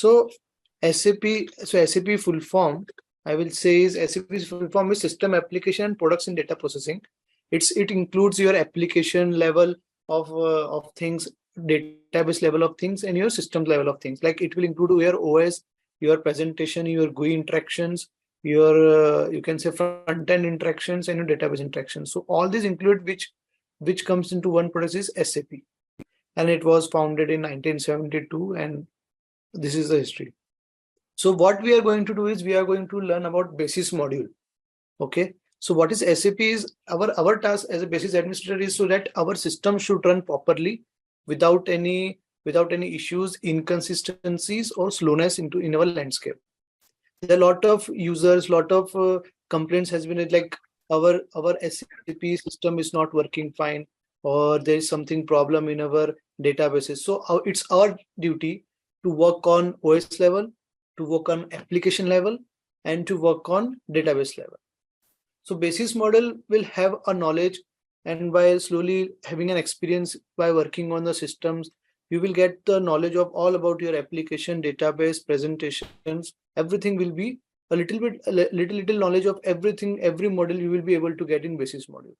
So SAP full form, I will say, is SAP's full form is System Application and Products in Data Processing. It includes your application level of things, database level of things, and your system level of things. Like it will include your OS, your presentation, your GUI interactions, your you can say front end interactions, and your database interactions. So all these include which comes into one product is SAP, and it was founded in 1972, and this is the history. So what we are going to do is we are going to learn about basis module. Okay. So what is SAP is our task as a basis administrator is so that our system should run properly without any issues, inconsistencies, or slowness in our landscape. There are a lot of users, lot of complaints has been like our SAP system is not working fine, or there is something problem in our databases. So it's our duty to work on OS level, to work on application level, and to work on database level. So basis model will have a knowledge, and by slowly having an experience by working on the systems, you will get the knowledge of all about your application, database, presentations. Everything will be a little knowledge of everything. Every model you will be able to get in basis model.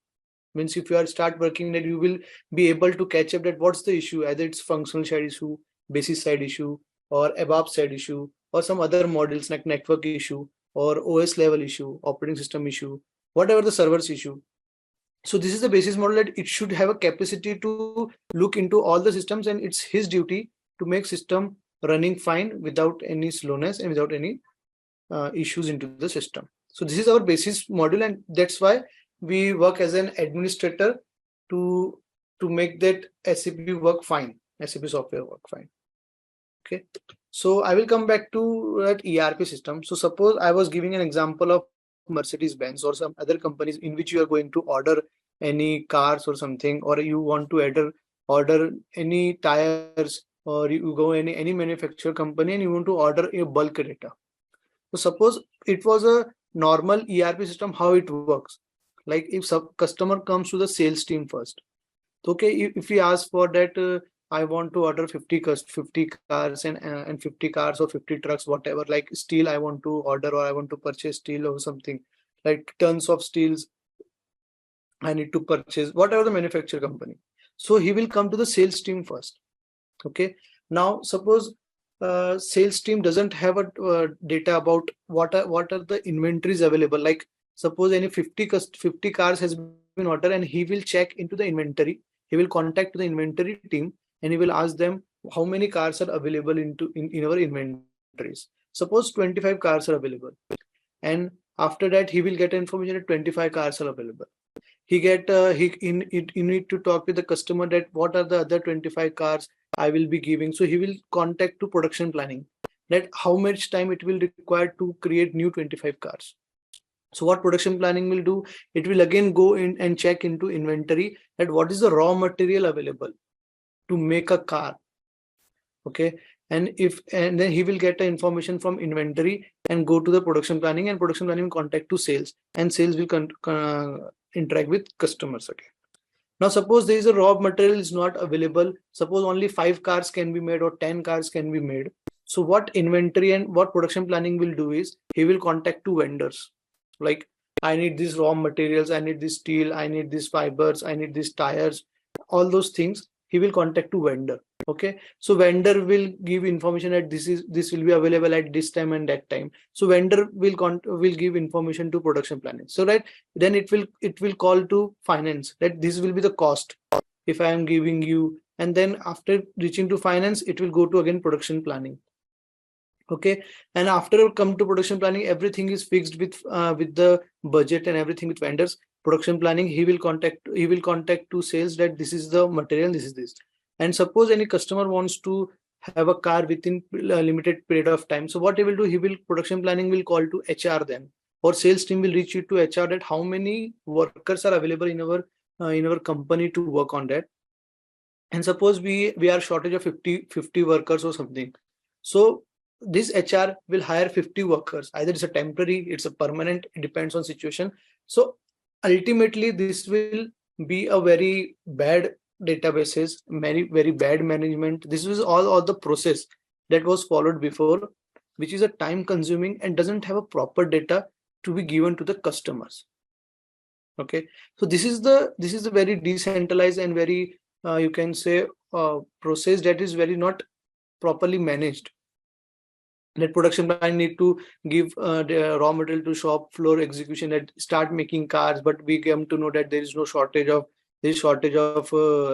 Means if you are start working, that you will be able to catch up that what's the issue, either it's functional side issue, basis side issue, or ABAP side issue, or some other models like network issue, or OS level issue, operating system issue, whatever the servers issue. So this is the basis model that it should have a capacity to look into all the systems, and it's his duty to make system running fine without any slowness and without any issues into the system. So this is our basis module, and that's why we work as an administrator to make that SAP work fine, SAP software work fine. Okay, so I will come back to that ERP system. So suppose I was giving an example of Mercedes-Benz or some other companies in which you are going to order any cars or something, or you want to order any tires, or you go any manufacturer company and you want to order a bulk data. So suppose it was a normal ERP system, how it works. Like if some customer comes to the sales team first, okay, if we ask for that, I want to order 50 cars and 50 cars or 50 trucks, whatever, like steel I want to order, or I want to purchase steel or something, like tons of steels I need to purchase, whatever the manufacturer company. So he will come to the sales team first. Okay. Now suppose sales team doesn't have a data about what are the inventories available. Like suppose any 50 cars has been ordered, and he will check into the inventory. He will contact the inventory team, and he will ask them how many cars are available in our inventories. Suppose 25 cars are available, and after that he will get information that 25 cars are available. He need to talk with the customer that what are the other 25 cars I will be giving. So he will contact to production planning that how much time it will require to create new 25 cars. So what production planning will do, it will again go in and check into inventory that what is the raw material available to make a car. Okay, and then he will get the information from inventory and go to the production planning, and production planning will contact to sales, and sales will interact with customers again. Now suppose there is a raw material is not available, suppose only 5 cars can be made or 10 cars can be made. So what inventory and what production planning will do is he will contact to vendors, like I need these raw materials, I need this steel, I need these fibers, I need these tires, all those things he will contact to vendor. Okay, so vendor will give information that this will be available at this time and that time. So vendor will give information to production planning, so that then it will call to finance that this will be the cost if I am giving you, and then after reaching to finance it will go to again production planning. Okay, and after come to production planning, everything is fixed with the budget and everything with vendors. Production planning, he will contact to sales that this is the material, this is this. And suppose any customer wants to have a car within a limited period of time, so what he will do, production planning will call to HR then, or sales team will reach you to HR that how many workers are available in our company to work on that. And suppose we are shortage of 50 workers or something, so this HR will hire 50 workers, either it's a temporary, it's a permanent, it depends on situation. So ultimately this will be a very bad databases, very bad management. This is all the process that was followed before, which is a time consuming and doesn't have a proper data to be given to the customers. Okay, so this is the very decentralized and very you can say process that is very not properly managed. That production plan need to give the raw material to shop floor execution that start making cars, but we come to know that there is no shortage of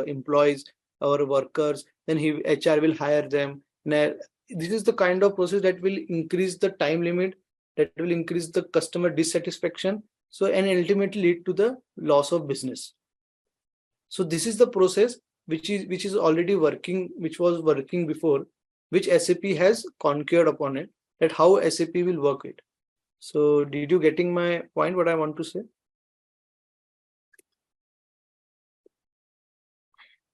employees or workers. Then HR will hire them. Now, this is the kind of process that will increase the time limit, that will increase the customer dissatisfaction, so and ultimately lead to the loss of business. So this is the process which is already working, which was working before, which SAP has conquered upon it, that how SAP will work it. So did you getting my point, what I want to say?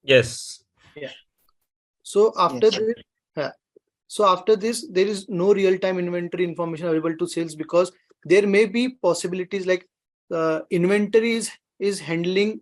Yes. Yeah. So after Yes. this, yeah. So after this, there is no real-time inventory information available to sales, because there may be possibilities like inventory is handling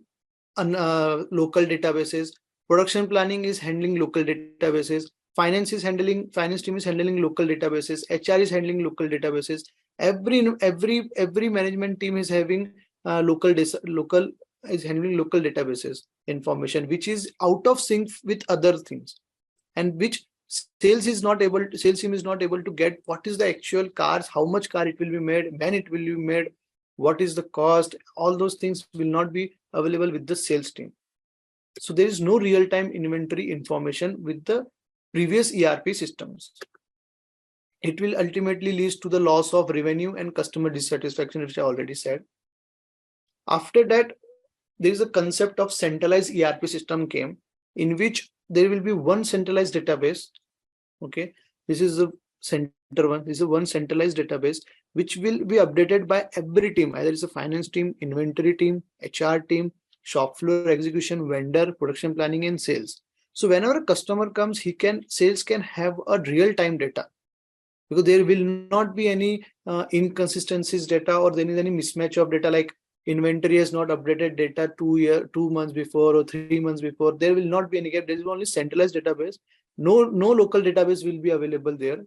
local databases, production planning is handling local databases, finance team is handling local databases, HR is handling local databases. Every management team is having local is handling local databases information, which is out of sync with other things, and which sales team is not able to get what is the actual cars, how much car it will be made, when it will be made, what is the cost. All those things will not be available with the sales team. So there is no real-time inventory information with the previous ERP systems. It will ultimately lead to the loss of revenue and customer dissatisfaction, which I already said. After that, there is a concept of centralized ERP system came, in which there will be one centralized database. Okay, this is the center one. This is one centralized database which will be updated by every team, either it's a finance team, inventory team, HR team, shop floor execution, vendor, production planning, and sales. So whenever a customer comes, sales can have a real-time data, because there will not be any inconsistencies data, or there is any mismatch of data, like inventory has not updated data 2 months before or 3 months before. There will not be any gap. There is only centralized database. No local database will be available there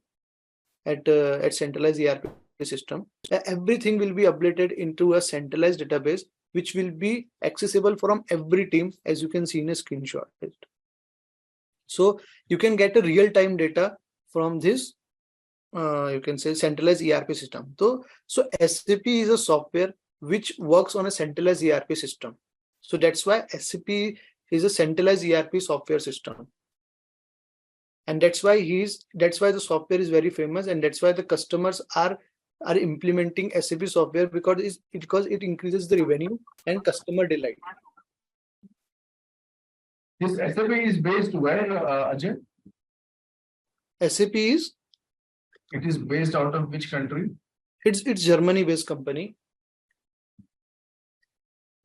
at centralized ERP system. Everything will be updated into a centralized database, which will be accessible from every team, as you can see in a screenshot. So you can get a real-time data from this you can say centralized ERP system. So SAP is a software which works on a centralized ERP system. So that's why SAP is a centralized ERP software system, and that's why the software is very famous, and that's why the customers are implementing SAP software, because it increases the revenue and customer delight. This SAP is based where, Ajay? SAP is? It is based out of which country? It's Germany-based company.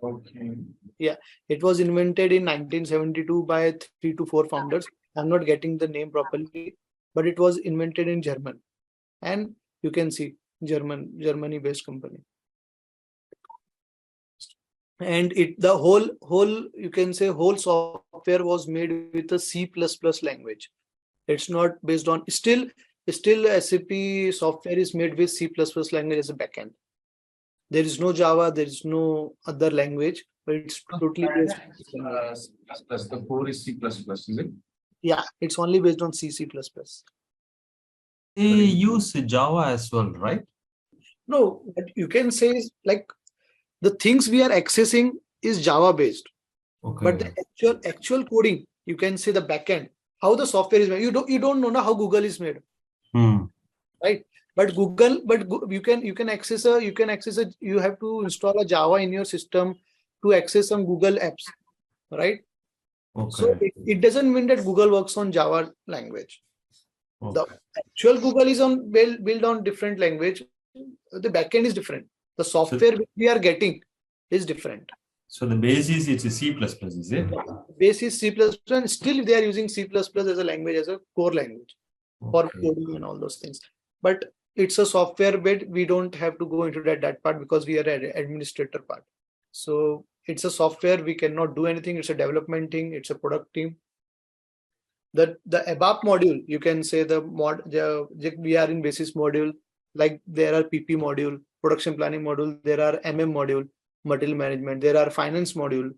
Okay. Yeah, it was invented in 1972 by 3 to 4 founders. I'm not getting the name properly, but it was invented in German, and you can see Germany-based company. And the whole you can say whole software was made with a C++ language. It's not based on still SAP software is made with C++ language as a backend. There is no Java, there is no other language, but it's totally based on the core is C++, is it? Yeah, it's only based on C++. They use Java as well, right? No, what you can say is like the things we are accessing is Java based. Okay. But the actual coding, you can say the backend, how the software is made. You don't know how Google is made. Right? But you can access you have to install a Java in your system to access some Google apps, right? Okay. So it doesn't mean that Google works on Java language. Okay. The actual Google is built on different language. The backend is different. The software which we are getting is different. So the basis is C++, is it? Base is C++, and still they are using C++ as a language, as a core language for coding and all those things. But it's a software bit. We don't have to go into that part, because we are an administrator part. So it's a software. We cannot do anything. It's a development thing. It's a product team. The ABAP module, you can say we are in basis module, like there are PP module, production planning module, there are MM module, material management, there are finance module,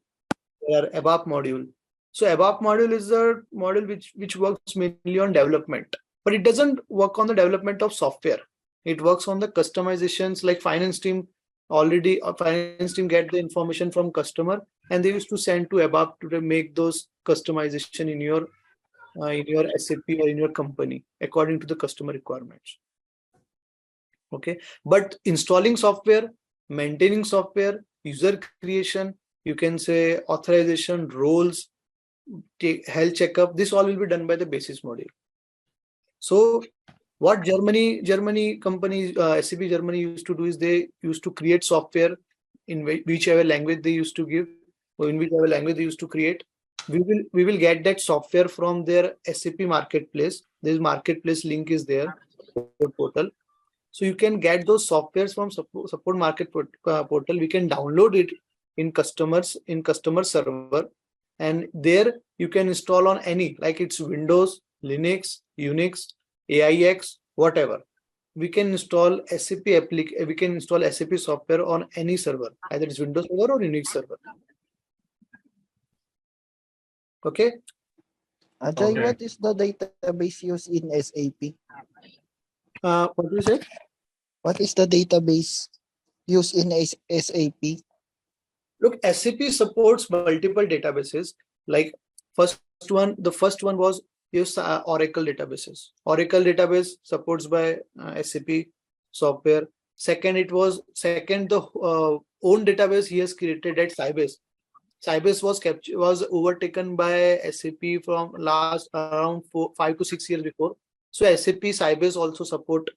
there are ABAP module. So ABAP module is the module which works mainly on development, but it doesn't work on the development of software. It works on the customizations, like finance team get the information from customer, and they used to send to ABAP to make those customization in your SAP or in your company according to the customer requirements. Okay, but installing software, maintaining software, user creation, you can say authorization, roles, health checkup, this all will be done by the basis module. So what Germany companies, SAP Germany used to do is they used to create software in whichever language they used to give, or in whichever language they used to create. We will get that software from their SAP marketplace. This marketplace link is there, portal. So you can get those softwares from support market portal. We can download it in customer server, and there you can install on any, like it's Windows, Linux, Unix, AIX, whatever. We can install we can install SAP software on any server, either it's Windows server or Unix server. Okay. Ajay, Okay. what is the database used in SAP? What do you say? What is the database used in SAP? Look, SAP supports multiple databases. Like the first one was Oracle databases. Oracle database supports by SAP software. Second, the own database he has created at Sybase. Sybase was overtaken by SAP from last around 5 to 6 years before. So SAP Sybase also support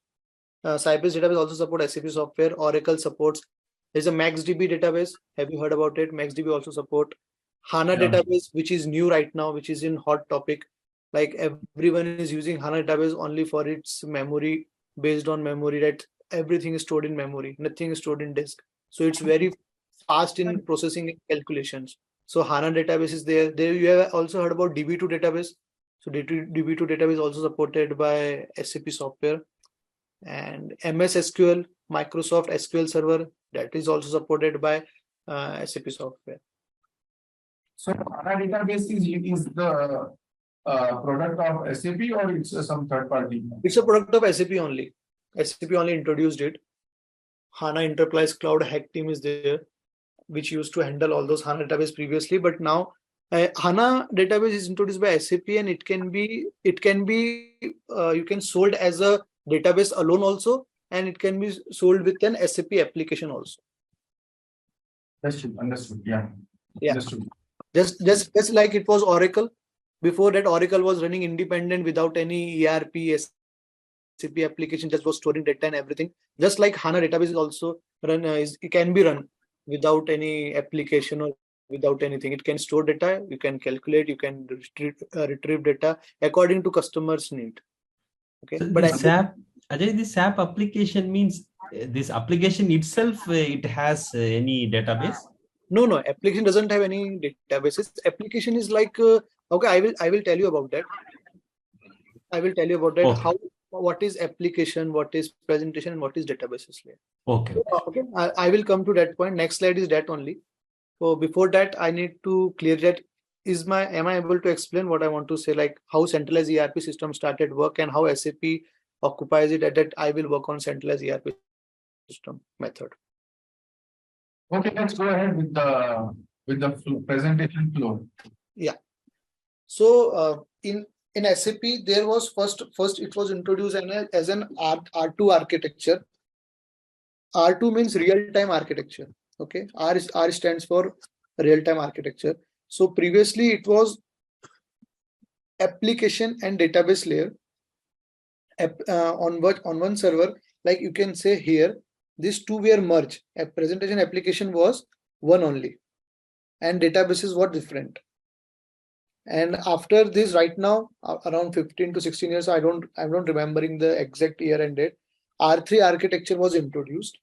Sybase database also support SAP software. Oracle supports. There's a MaxDB database. Have you heard about it? MaxDB also support. HANA database, which is new right now, which is in hot topic. Like everyone is using HANA database only for its memory, based on memory, that everything is stored in memory, nothing is stored in disk. So it's very fast in processing and calculations. So HANA database is there. There you have also heard about DB2 database. So DB2 database also supported by SAP software. And MS SQL, Microsoft SQL Server, that is also supported by SAP software. So HANA database is the product of SAP, or it's some third party? It's a product of SAP only. SAP only introduced it. HANA Enterprise Cloud Hack Team is there, which used to handle all those HANA database previously, but now HANA database is introduced by SAP, and it can be you can sold as a database alone also, and it can be sold with an SAP application also. Understood. Yeah. Understood. Just like it was Oracle. Before that, Oracle was running independent without any ERP, SAP application, just was storing data and everything. Just like HANA database is also it can be run without any application or without anything. It can store data, you can calculate, you can retrieve data according to customer's need. Okay, So but this SAP application means this application itself, it has any database? No, application doesn't have any databases. Application is like okay, I will tell you about that. Okay. What is application, what is presentation, and what is databases layer. Okay. Okay, I will come to that point. Next slide is that only. So before that, I need to clear that. Am I able to explain what I want to say, like how centralized ERP system started work and how SAP occupies it? At that, I will work on centralized ERP system method. Okay, let's go ahead with the presentation flow. Yeah. So in SAP, there was first it was introduced as an R2 architecture. R2 means real-time architecture. Okay, R stands for real-time architecture. So previously it was application and database layer on one server. Like you can say here, these two were merged. A presentation application was one only, and databases were different. And after this, right now, around 15 to 16 years, I'm not remembering the exact year and date, R3 architecture was introduced,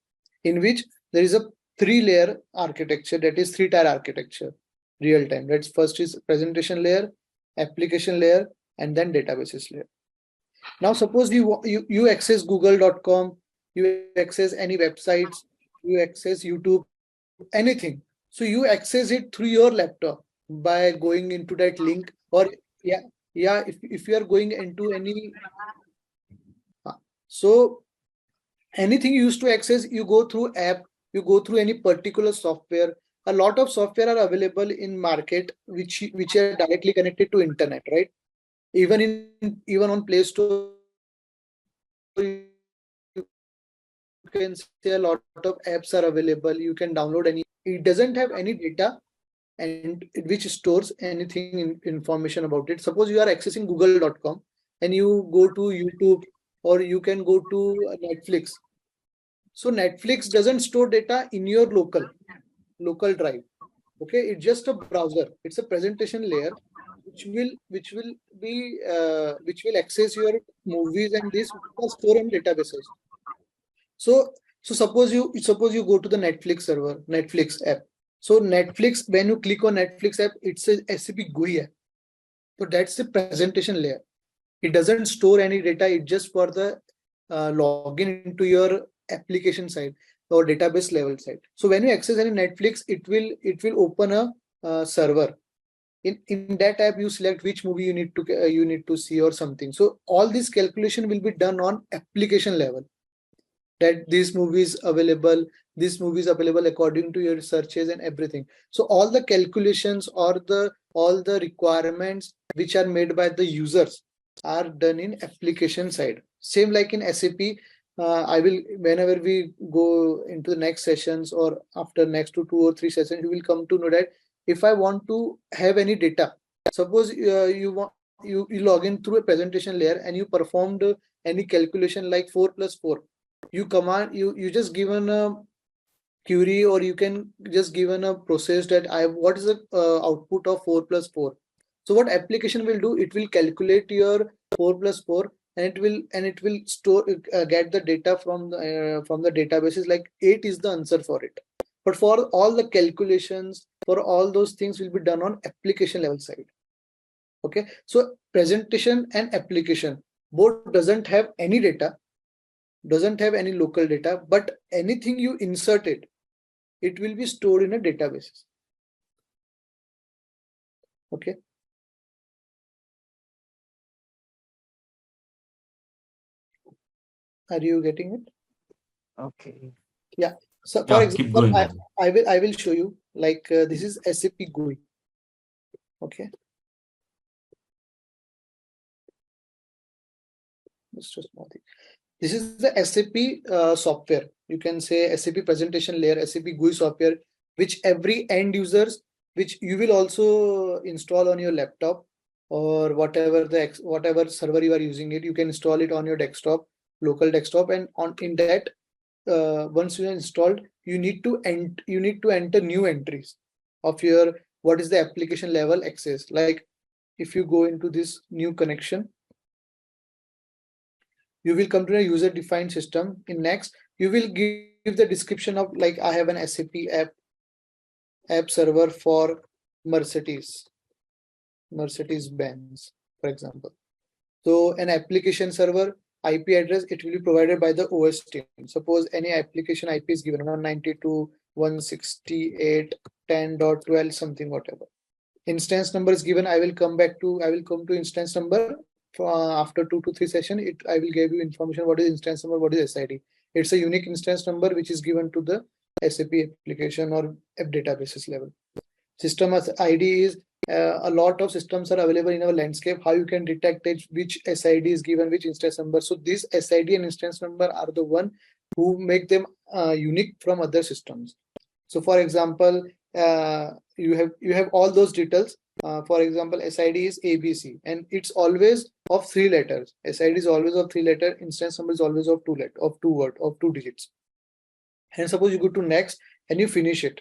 in which there is a 3-layer architecture, that is 3-tier architecture, real time. That's first is presentation layer, application layer, and then databases layer. Now suppose you access google.com, you access any websites, you access YouTube, anything. So you access it through your laptop by going into that link, or if you are going into any so anything you used to access, you go through app, you go through any particular software. A lot of software are available in market which are directly connected to internet, right? Even on Play Store, you can say a lot of apps are available. You can download any. It doesn't have any data and which stores anything information about it. Suppose you are accessing google.com and you go to YouTube, or you can go to Netflix. So Netflix doesn't store data in your local drive. Okay, it's just a browser. It's a presentation layer which will access your movies, and this will store in databases. So suppose you go to the Netflix server, Netflix app. So Netflix, when you click on Netflix app, it's a SAP GUI app. So that's the presentation layer. It doesn't store any data. It's just for the login into your application side or database level side. So when you access any Netflix, it will open a server. In that app, you select which movie you need to see or something. So all this calculation will be done on application level. That this movie is available according to your searches and everything. So all the calculations or all the requirements which are made by the users are done in application side. Same like in SAP. I will, whenever we go into the next sessions or after next 2 or 3 sessions, you will come to know that if I want to have any data, suppose you log in through a presentation layer and you performed any calculation like 4 plus 4. You just given a query, or you can just given a process that what is the output of 4 plus 4. So what application will do, it will calculate your 4 plus 4, and it will store get the data from the databases, like 8 is the answer for it. But for all the calculations, for all those things will be done on application level side. Okay, so presentation and application both doesn't have any data, doesn't have any local data, but anything you insert it will be stored in a database. Okay. Are you getting it? Okay. Yeah. So for Yeah, keep example, going. I will show you, like this is SAP GUI. Okay. Just a small thing. This is the SAP software. You can say SAP presentation layer, SAP GUI software, which every end users, which you will also install on your laptop or whatever server you are using it. You can install it on your desktop, local desktop, and in that once you are installed, you need to enter new entries of your what is the application level access. Like if you go into this new connection, you will come to a user defined system. In next, you will give the description of, like, I have an SAP app server for Mercedes Benz, for example. So an application server IP address, it will be provided by the OS team. Suppose any application IP is given 192.168.10.12 something, whatever. Instance number is given. I will come to instance number after 2 to 3 sessions. I will give you information what is instance number, what is SID. It's a unique instance number which is given to the SAP application or app databases level. System as ID is a lot of systems are available in our landscape. How you can detect it, which SID is given, which instance number. So this SID and instance number are the one who make them unique from other systems. So for example, you have all those details. For example, SID is ABC, and it's always of 3 letters. SID is always of 3 letters. Instance number is always of 2 digits. And suppose you go to next and you finish it.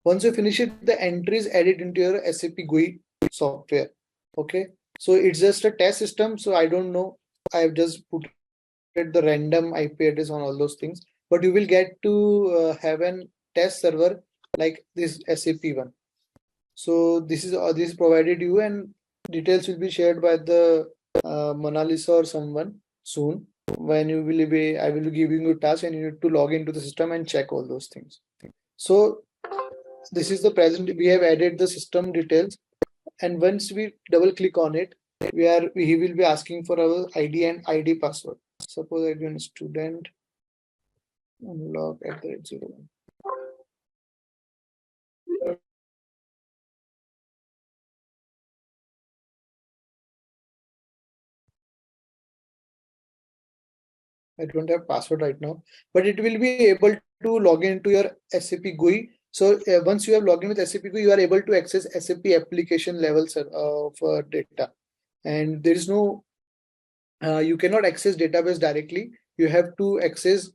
Once you finish it, the entry is added into your SAP GUI software. Okay, so it's just a test system. So I don't know. I have just put the random IP address on all those things, but you will get to have an test server like this SAP one. So this is provided you, and details will be shared by the Mona Lisa or someone soon. When you will be, I will be giving you a task and you need to log into the system and check all those things. So this is the present. We have added the system details, and once we double click on it, he will be asking for our ID and ID password. Suppose I give student unlock at the rate 01. I don't have password right now, but it will be able to log into your SAP GUI. So once you have logged in with SAP GUI, you are able to access SAP application levels of data, and there is no you cannot access database directly. You have to access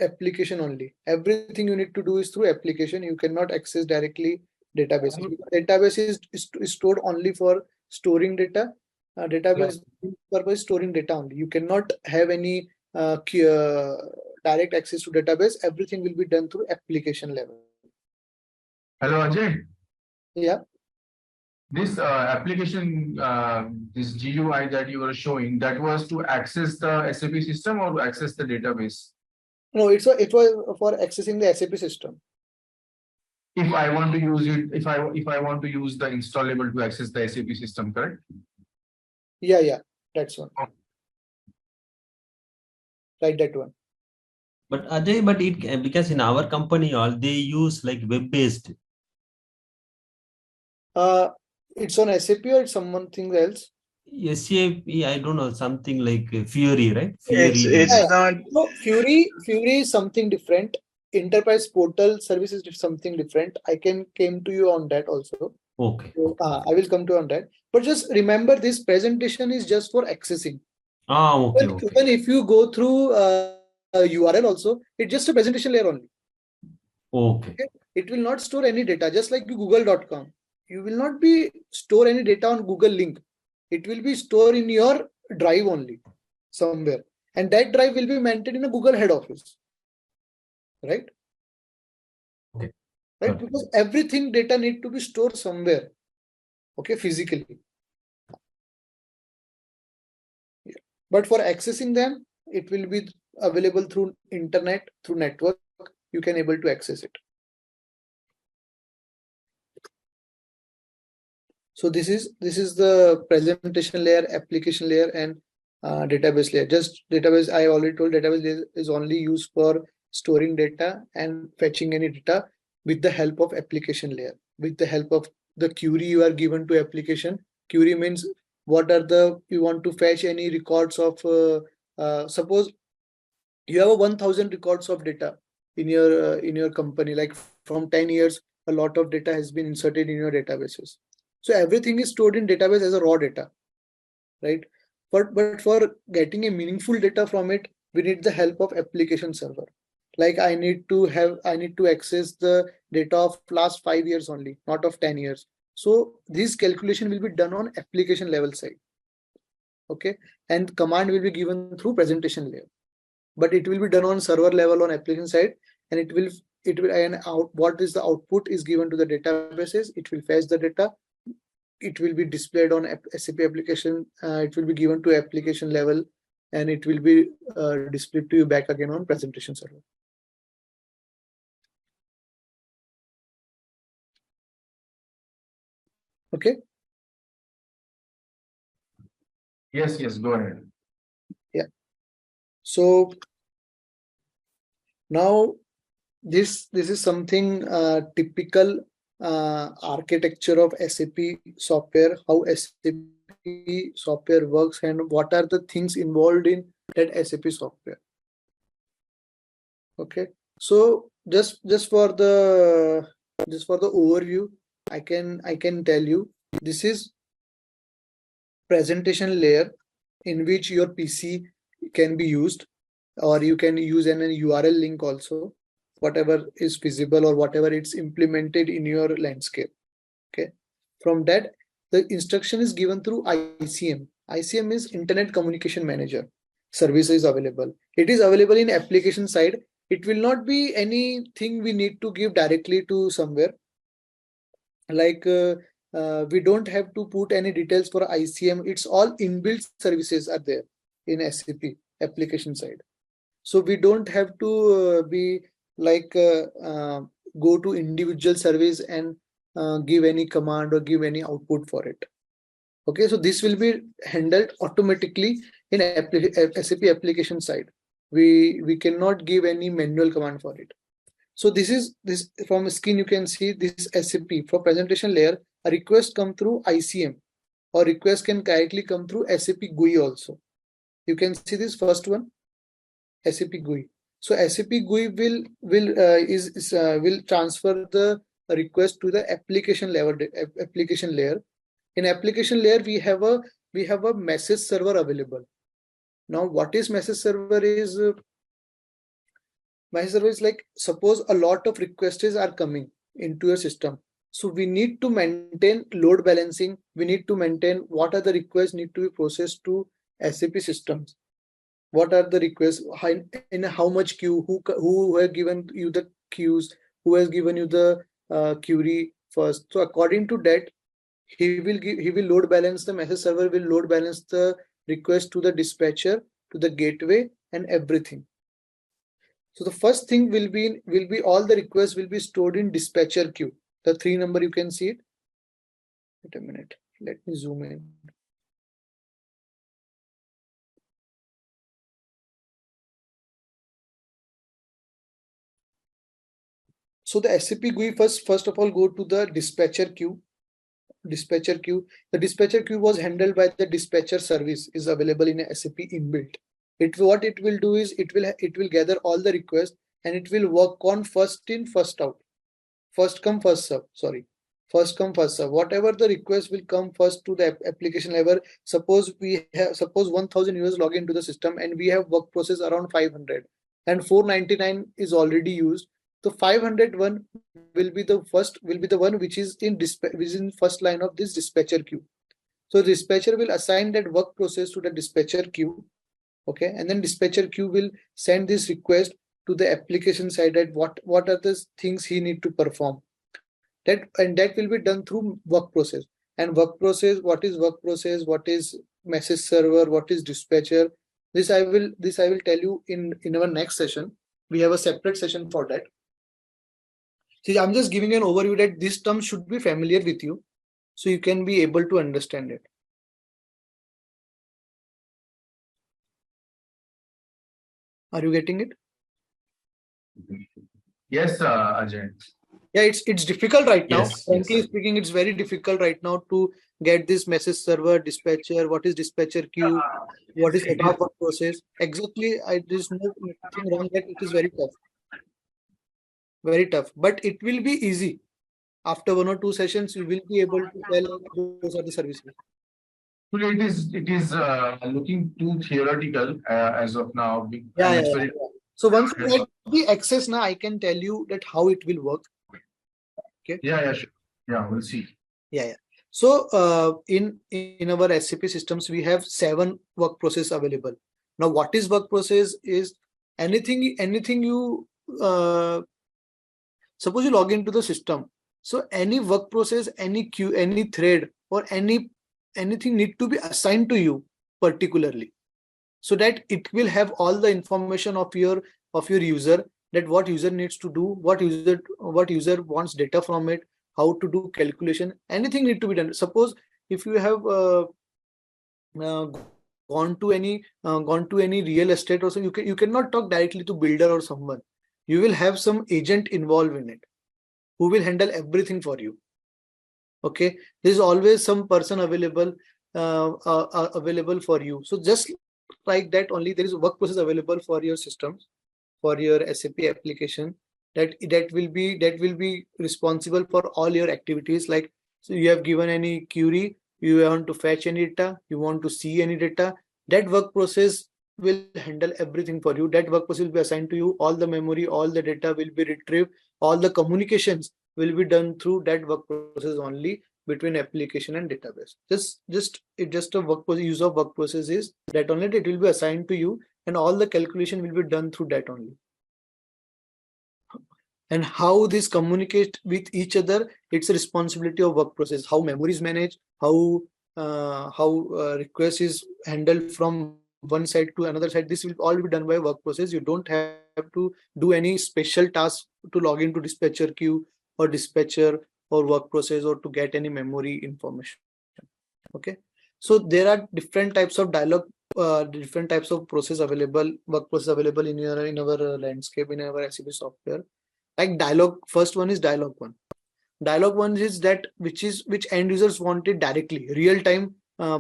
application only. Everything you need to do is through application. You cannot access directly database. Database is stored only for storing data. Database purpose storing data only. You cannot have any direct access to database. Everything will be done through application level. Hello, Ajay. Yeah. This application, this GUI that you were showing, that was to access the SAP system or to access the database? No, it was for accessing the SAP system. If I want to use it, if I want to use the installable to access the SAP system, correct? Yeah, that's one. Okay. Right, that one. But Ajay, but it because in our company all they use like web-based. It's on SAP or it's something else? SAP, I don't know, something like Fury, right? It's not. No, Fury is something different. Enterprise portal service is something different. I came to you on that also. Okay. So, I will come to on that. But just remember, this presentation is just for accessing. Okay. Even if you go through URL also, it's just a presentation layer only. Okay. It will not store any data, just like google.com. You will not be store any data on Google link. It will be stored in your drive only somewhere. And that drive will be maintained in a Google head office. Right? Okay. Right? Okay. Because everything data need to be stored somewhere. Okay, physically. Yeah. But for accessing them, it will be available through internet, through network. You can able to access it. So this is the presentation layer, application layer, and database layer. Just database, I already told, database is only used for storing data and fetching any data with the help of application layer. With the help of the query you are given to application. Query means what are the, you want to fetch any records of, suppose you have 1000 records of data in your company, like from 10 years, a lot of data has been inserted in your databases. So everything is stored in database as a raw data, right? But for getting a meaningful data from it, we need the help of application server. Like I need to access the data of last 5 years only, not of 10 years. So this calculation will be done on application level side. Okay, and command will be given through presentation layer, but it will be done on server level on application side, and it will and out what is the output is given to the databases. It will fetch the data. It will be displayed on SAP application. It will be given to application level, and it will be displayed to you back again on presentation server. Okay. Yes, go ahead. Yeah. So now this is something typical architecture of SAP software, how SAP software works, and what are the things involved in that SAP software. Okay, so just for the overview, I can tell you this is presentation layer in which your PC can be used, or you can use an URL link also, whatever is feasible or whatever it's implemented in your landscape. Okay, from that the instruction is given through ICM. ICM is Internet Communication Manager. Service is available. It is available in application side. It will not be anything we need to give directly to somewhere. Like we don't have to put any details for ICM. It's all inbuilt services are there in SAP application side. So we don't have to be like go to individual service and give any command or give any output for it. Okay, so this will be handled automatically in SAP application side. We cannot give any manual command for it. So this from screen you can see this SAP for presentation layer. A request come through ICM or request can directly come through SAP GUI also. You can see this first one, SAP GUI. So SAP GUI will transfer the request to the application level application layer. In application layer we have a message server available. Now what is message server is message server is like, suppose a lot of requests are coming into your system. So we need to maintain load balancing. We need to maintain what are the requests need to be processed to SAP systems. What are the requests in how much queue, who have given you the queues, who has given you the query first. So according to that, he will load balance, the message server will load balance the request to the dispatcher, to the gateway and everything. So the first thing will be all the requests will be stored in dispatcher queue. The 3 number you can see it. Wait a minute, let me zoom in. So the SAP GUI first of all go to the dispatcher queue. The dispatcher queue was handled by the dispatcher service is available in a SAP inbuilt. What it will do is it will gather all the requests and it will work on first in first out, first come first serve. First come first serve. Whatever the request will come first to the application level. Suppose 1000 users log into the system and we have work process around 500 and 499 is already used. So 501 will be the one which is in first line of this dispatcher queue. So dispatcher will assign that work process to the dispatcher queue. Okay, and then dispatcher queue will send this request to the application side at what are the things he need to perform. That will be done through work process. And work process, what is work process, what is message server, what is dispatcher, this I will tell you in our next session. We have a separate session for that. See, I'm just giving an overview that this term should be familiar with you so you can be able to understand it. Are you getting it? Yes, Ajay. Yeah, it's difficult right now. Yes, Frankly yes. speaking, it's very difficult right now to get this message server, dispatcher, what is dispatcher queue, what is ADAP work process. Exactly, there's nothing wrong that it is very tough. Very tough, but it will be easy. After 1 or 2 sessions, you will be able to tell those are the services. Actually, it is looking too theoretical as of now. Yeah. Very... So once you get the access now, I can tell you that how it will work. Okay. Yeah, sure. Yeah, we'll see. Yeah. So in our SAP systems, we have 7 work process available. Now, what is work process is anything you suppose you log into the system. So any work process, any queue, any thread, or anything need to be assigned to you particularly, so that it will have all the information of your user, that what user needs to do, what user wants data from it, how to do calculation, anything need to be done. Suppose if you have gone to any real estate or so, you cannot talk directly to builder or someone. You will have some agent involved in it who will handle everything for you. Okay, there is always some person available for you. So just like that only, there is a work process available for your systems, for your SAP application, that will be responsible for all your activities. Like, so you have given any query, you want to fetch any data, you want to see any data, that work process will handle everything for you. That work process will be assigned to you. All the memory, all the data will be retrieved, all the communications will be done through that work process only between application and database. Just a work process, use of work process is that only it will be assigned to you, and all the calculation will be done through that only. And how this communicate with each other, it's a responsibility of work process. How memory is managed, how request is handled from one side to another side. This will all be done by work process. You don't have to do any special task to log into dispatcher queue or dispatcher or work process or to get any memory information. Okay, so there are different types of dialogue, different types of process available, work process available in our landscape, in our SAP software. Like dialogue, first one is dialogue one. Dialogue one is that which end users want it directly, real time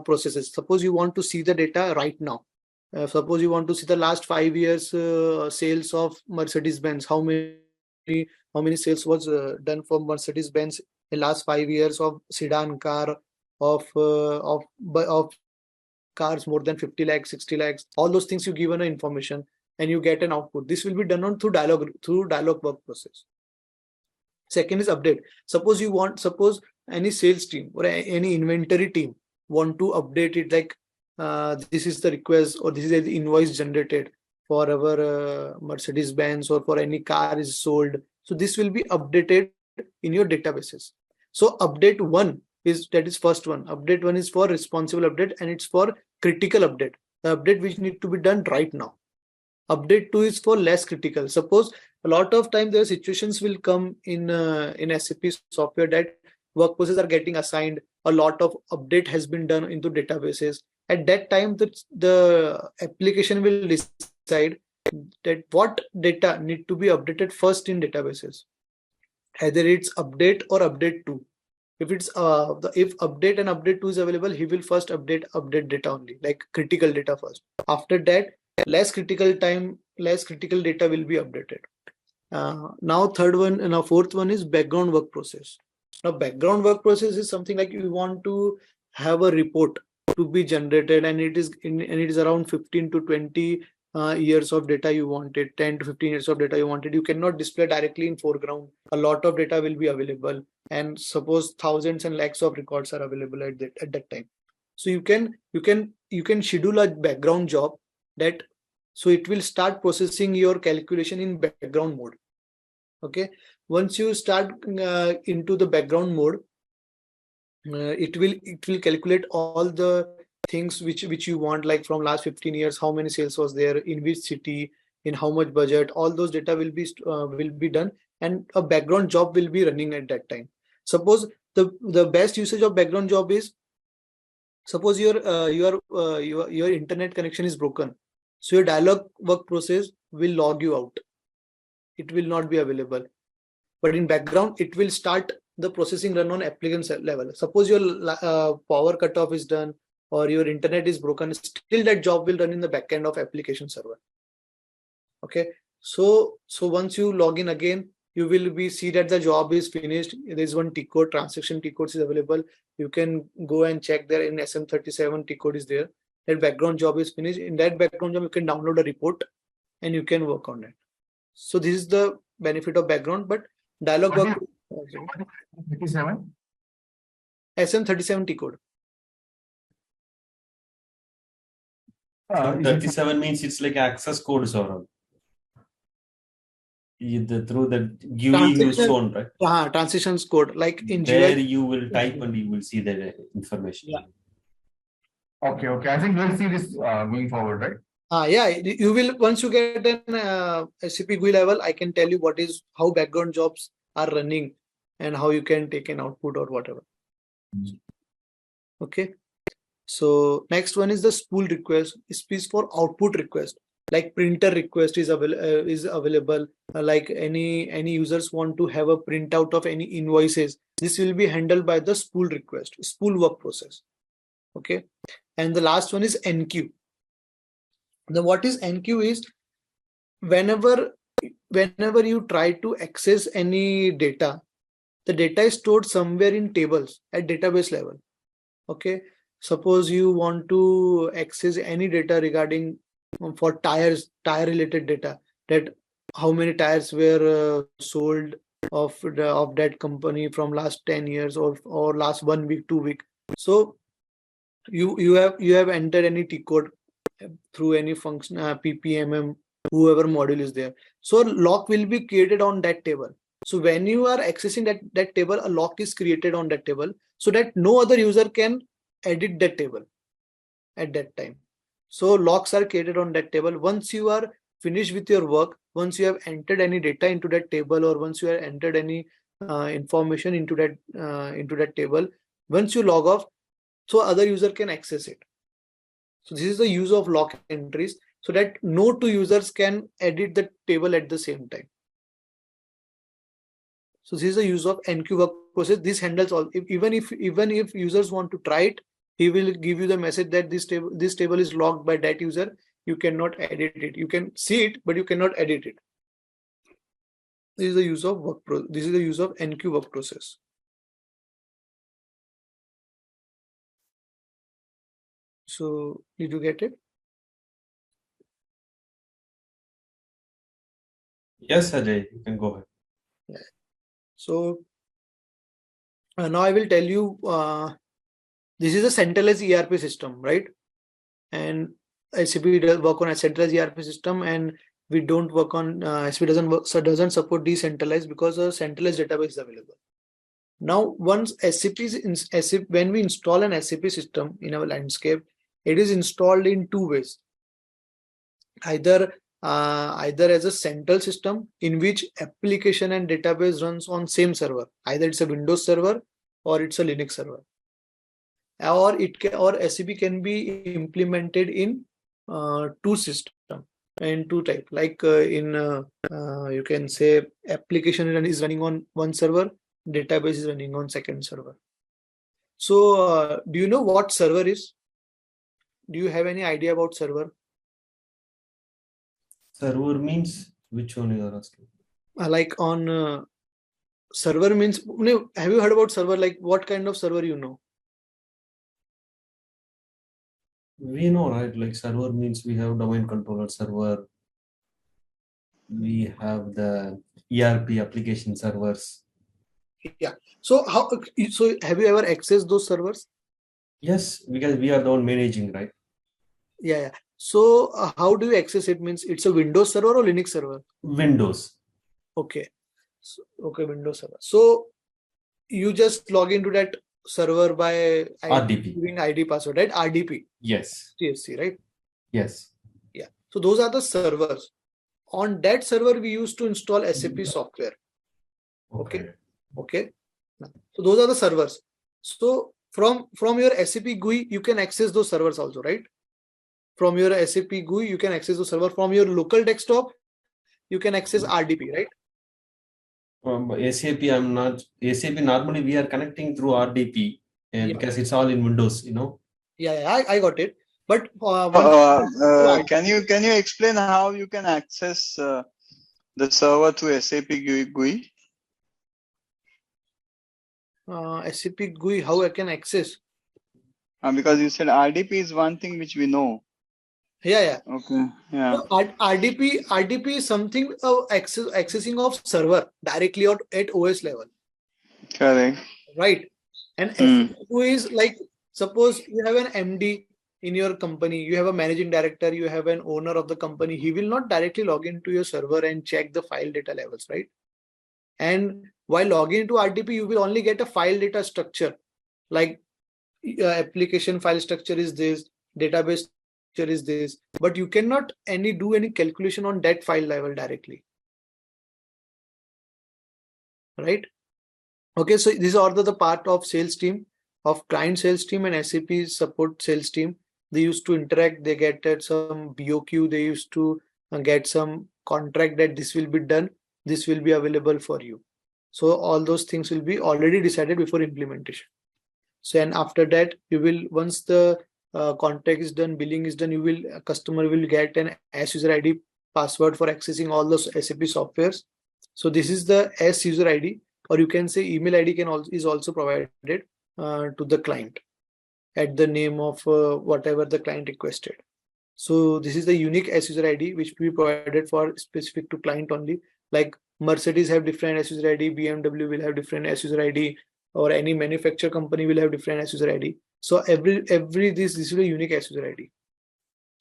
processes. Suppose you want to see the data right now. Suppose you want to see the last 5 years sales of Mercedes-Benz. How many sales was done for Mercedes-Benz in last 5 years of sedan car, of cars more than 50 lakhs, 60 lakhs. All those things you give an information and you get an output. This will be done on through dialogue work process. Second is update. Suppose any sales team or any inventory team want to update it, like this is the request or this is the invoice generated for our Mercedes-Benz or for any car is sold. So this will be updated in your databases. So update one is first one. Update one is for responsible update and it's for critical update. The update which need to be done right now. Update 2 is for less critical. Suppose a lot of time there situations will come in SAP software that work processes are getting assigned. A lot of update has been done into databases. At that time, the application will decide that what data need to be updated first in databases. Either it's update or update 2. If it's if update and update 2 is available, he will first update data only, like critical data first. After that, less critical data will be updated. Now fourth one is background work process. Now background work process is something like you want to have a report to be generated, and it is around 15 to 20 years of data you wanted, 10 to 15 years of data you wanted. You cannot display directly in foreground. A lot of data will be available, and suppose thousands and lakhs of records are available at that time. So you can schedule a background job so it will start processing your calculation in background mode. Okay, once you start into the background mode, it will calculate all the things which you want, like from last 15 years, how many sales was there, in which city, in how much budget. All those data will be done, and a background job will be running at that time. Suppose the best usage of background job is, suppose your internet connection is broken, so your dialogue work process will log you out. It will not be available, but in background it will start the processing run on application level. Suppose your power cutoff is done or your internet is broken, still that job will run in the backend of application server. Okay, so once you log in again, you will see that the job is finished. There is one T code, transaction T code is available. You can go and check there in SM37 T code is there. That background job is finished. In that background job, you can download a report and you can work on it. So this is the benefit of background, but dialogue work. 37? SM37 T code. 37 means it's like access code, Saurabh. Through the GUI you shown, right? Transitions code, like in there GUI. You will type and you will see the information. Yeah. Okay. I think we'll see this going forward, right? Yeah, you will, once you get an SAP GUI level, I can tell you how background jobs are running and how you can take an output or whatever. Okay. So next one is the spool request. This is for output request, like printer request is available. Like any users want to have a printout of any invoices. This will be handled by the spool request, spool work process. Okay. And the last one is NQ. Now what is NQ is, whenever you try to access any data, the data is stored somewhere in tables at database level. Okay. Suppose you want to access any data regarding for tire related data, that how many tires were sold of that company from last 10 years or last 1 week, 2 week. So you have entered any T code through any function, PPMM whoever module is there. So lock will be created on that table. So when you are accessing that table, a lock is created on that table so that no other user can edit that table at that time. So locks are created on that table. Once you are finished with your work, once you have entered any data into that table, or once you have entered any information into that table, once you log off, so other user can access it. So this is the use of lock entries, so that no two users can edit the table at the same time. So this is the use of enqueue work process. This handles all. Even if users want to try it, he will give you the message that this table is locked by that user. You cannot edit it. You can see it, but you cannot edit it. This is the use of this is the use of enqueue work process. So did you get it? Yes, Ajay, you can go ahead. Yeah. So now I will tell you, this is a centralized ERP system, right? And SAP does work on a centralized ERP system, and we don't work on SAP doesn't support decentralized because a centralized database is available. Now, once when we install an SAP system in our landscape, it is installed in two ways. Either as a central system in which application and database runs on same server. Either it's a Windows server or it's a Linux server. Or SAP can be implemented in two systems and two type. Like you can say application is running on one server, database is running on second server. So do you know what server is? Do you have any idea about server? Server means which one you are asking? Like on server means, have you heard about server? Like what kind of server you know? We know, right? Like server means we have domain controller server. We have the ERP application servers. Yeah. So have you ever accessed those servers? Yes, because we are the one managing, right? Yeah. So how do you access it? Means it's a Windows server or Linux server? Windows. Okay. Okay, Windows server. So you just log into that server by RDP. giving ID password, right? RDP. Yes. TSC, right? Yes. Yeah. So those are the servers. On that server, we used to install SAP software. Okay. So those are the servers. So from your SAP GUI, you can access those servers also, right? From your SAP GUI, you can access the server. From your local desktop, you can access RDP, right? SAP, I'm not SAP. Normally, we are connecting through RDP, because it's all in Windows, Yeah, I got it. But can you explain how you can access the server through SAP GUI? SAP GUI, how I can access? Because you said RDP is one thing which we know. Yeah. Okay. Yeah. So RDP is something of accessing of server directly at OS level. Correct. Right. And SAP GUI is like, suppose you have an MD in your company, you have a managing director, you have an owner of the company. He will not directly log into your server and check the file data levels, right? And while logging into RDP, you will only get a file data structure, like application file structure is this, database structure is this, but you cannot do any calculation on that file level directly, right? Okay, so these are the part of sales team, of client sales team and SAP support sales team. They used to interact, they get some BOQ, they used to get some contract that this will be done, this will be available for you. So all those things will be already decided before implementation. So and after that, you will, once the contract is done, billing is done, customer will get an S user ID password for accessing all those SAP softwares. So this is the S user ID, or you can say email ID is also provided to the client at the name of whatever the client requested. So this is the unique S user ID which we provided for specific to client only. Like Mercedes have different S user ID, BMW will have different S user ID, or any manufacturer company will have different S user ID. So every this is a unique S user ID.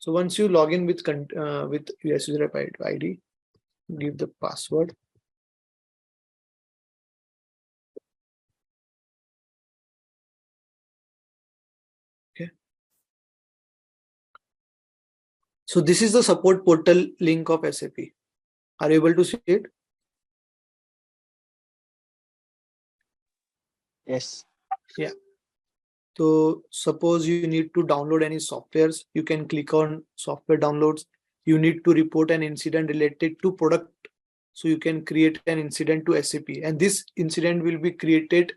So once you log in with US user ID, give the password. Okay. So this is the support portal link of SAP. Are you able to see it? Yes. Yeah. So suppose you need to download any softwares, you can click on software downloads. You need to report an incident related to product. So you can create an incident to SAP, and this incident will be created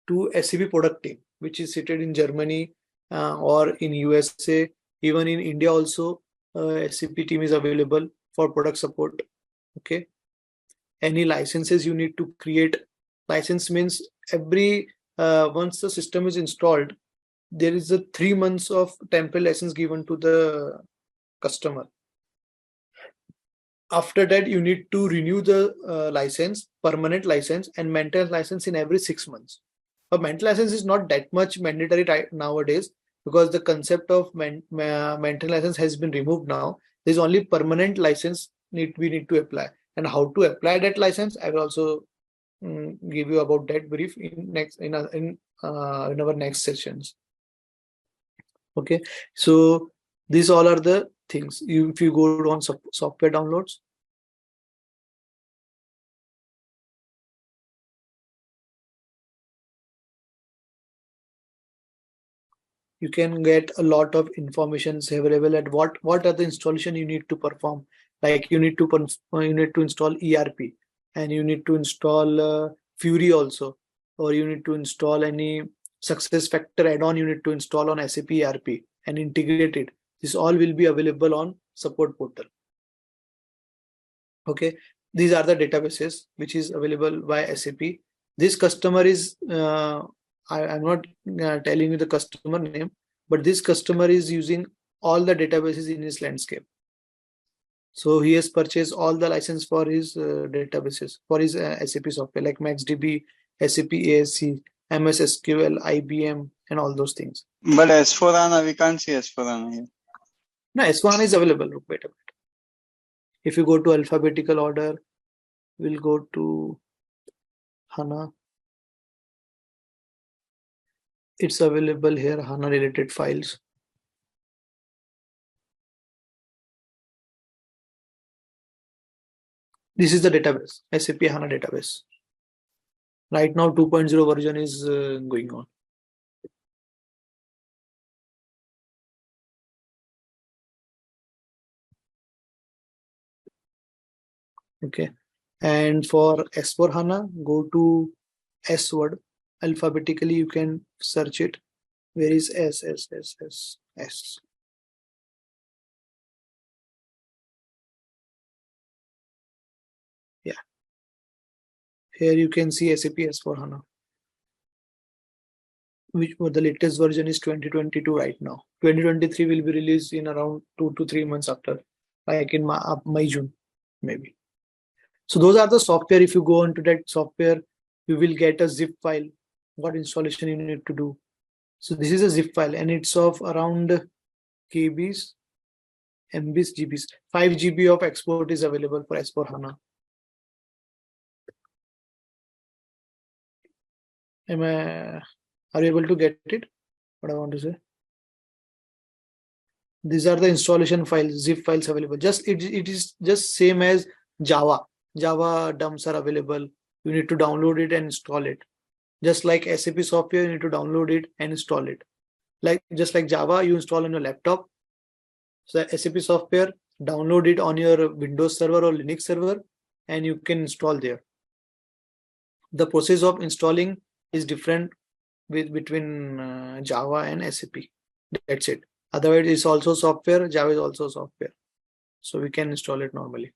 to SAP product team, which is seated in Germany or in USA. Even in India also, SAP team is available for product support. Okay. Any licenses you need to create. License means every once the system is installed, there is a 3 months of temporary license given to the customer. After that, you need to renew the license, permanent license, and maintenance license in every 6 months. A maintenance license is not that much mandatory nowadays, because the concept of maintenance license has been removed now. There's only permanent license we need to apply. And how to apply that license, I will also give you about that brief in our next sessions. Okay, so these all are the things. If you go on software downloads, you can get a lot of information available at what are the installation you need to perform. Like you need to install ERP, and you need to install Fury also, or you need to install any success factor add-on you need to install on SAP ERP and integrate it. This all will be available on support portal. Okay, these are the databases which is available by SAP. This customer is I'm not telling you the customer name, but this customer is using all the databases in his landscape. So he has purchased all the license for his databases, for his SAP software like MaxDB, SAP ASC, MS SQL, IBM, and all those things. But S4HANA, we can't see S4HANA here. No, S1 is available. Wait a minute. If you go to alphabetical order, we'll go to HANA. It's available here, HANA related files. This is the database, SAP HANA database. Right now, 2.0 version is going on. Okay. And for S4 HANA, go to S word. Alphabetically, you can search it. Where is S? Yeah. Here you can see SAP S4 HANA. Which the latest version is 2022 right now. 2023 will be released in around 2 to 3 months after, like in May, June, maybe. So those are the software. If you go into that software, you will get a zip file, what installation you need to do. So this is a zip file, and it's of around KBs, MBs, GBs. 5 GB of export is available for S4 HANA. Are you able to get it? What I want to say? These are the installation files, zip files available. It is just same as Java. Java dumps are available. You need to download it and install it. Just like SAP software, you need to download it and install it. Just like Java, you install on your laptop. So SAP software, download it on your Windows server or Linux server, and you can install there. The process of installing is different between Java and SAP. That's it. Otherwise, it's also software. Java is also software. So we can install it normally.